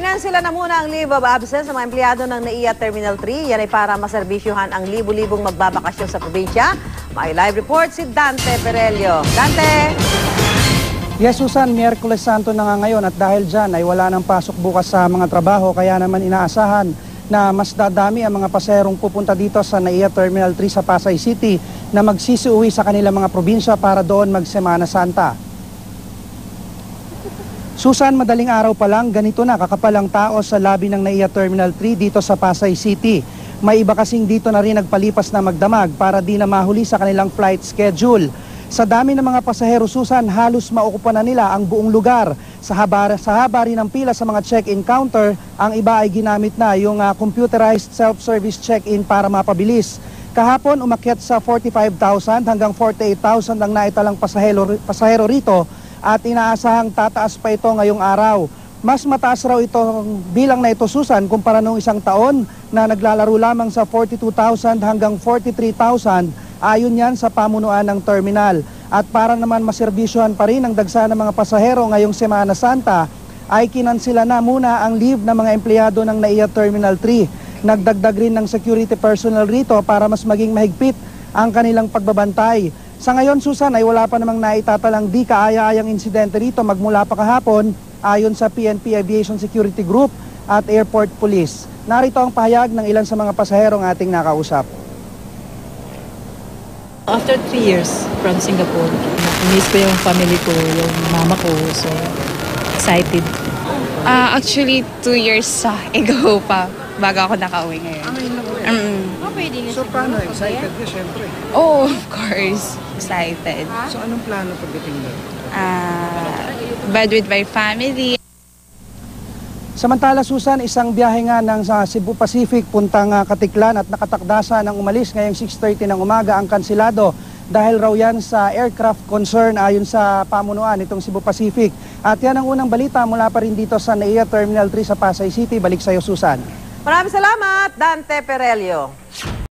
Kinansela na muna ang leave of absence sa mga empleyado ng NAIA Terminal 3. Yan ay para maserbisyuhan ang libu-libong magbabakasyon sa probinsya. May live report si Dante Perelio. Dante! Yes, Susan, Miyerkules Santo na nga ngayon at dahil dyan ay wala nang pasok bukas sa mga trabaho kaya naman inaasahan na mas dadami ang mga paserong pupunta dito sa NAIA Terminal 3 sa Pasay City na magsisiuwi sa kanilang mga probinsya para doon mag-Semana Santa. Susan, madaling araw pa lang, ganito na kakapalang tao sa labi ng NAIA Terminal 3 dito sa Pasay City. May iba kasing dito na rin nagpalipas na magdamag para di na mahuli sa kanilang flight schedule. Sa dami ng mga pasahero, Susan, halos maukupan na nila ang buong lugar. Sa haba rin ng pila sa mga check-in counter, ang iba ay ginamit na yung computerized self-service check-in para mapabilis. Kahapon, umakyat sa 45,000 hanggang 48,000 ang naitalang pasahero rito at inaasahang tataas pa ito ngayong araw. Mas mataas raw itong bilang na ito, Susan, kumpara noong isang taon na naglalaro lamang sa 42,000 hanggang 43,000 ayon yan sa pamunuan ng terminal. At para naman maserbisyohan pa rin ang dagsa ng mga pasahero ngayong Semana Santa, ay kinansela na muna ang leave ng mga empleyado ng NAIA Terminal 3. Nagdagdag rin ng security personnel rito para mas maging mahigpit ang kanilang pagbabantay. Sa ngayon, Susan, ay wala pa namang naitatalang di kaaya-ayang insidente rito magmula pa kahapon ayon sa PNP Aviation Security Group at Airport Police. Narito ang pahayag ng ilan sa mga pasaherong ating nakausap. After 3 years from Singapore, miss ko yung family ko, yung mama ko, so excited. Actually, 2 years ago pa, bago ako nakauwi ngayon. So paano? Excited ka syempre? Oh, of course. Excited. So anong plano pagdating doon? Bed with my family. Samantala, Susan, isang biyahe nga ng Cebu Pacific puntang Katiklan at nakatakdasa ng umalis ngayong 6:30 ng umaga ang kansilado dahil raw yan sa aircraft concern ayon sa pamunuan itong Cebu Pacific. At yan ang unang balita mula pa rin dito sa NAIA Terminal 3 sa Pasay City. Balik sa iyo, Susan. Maraming salamat, Dante Perelio.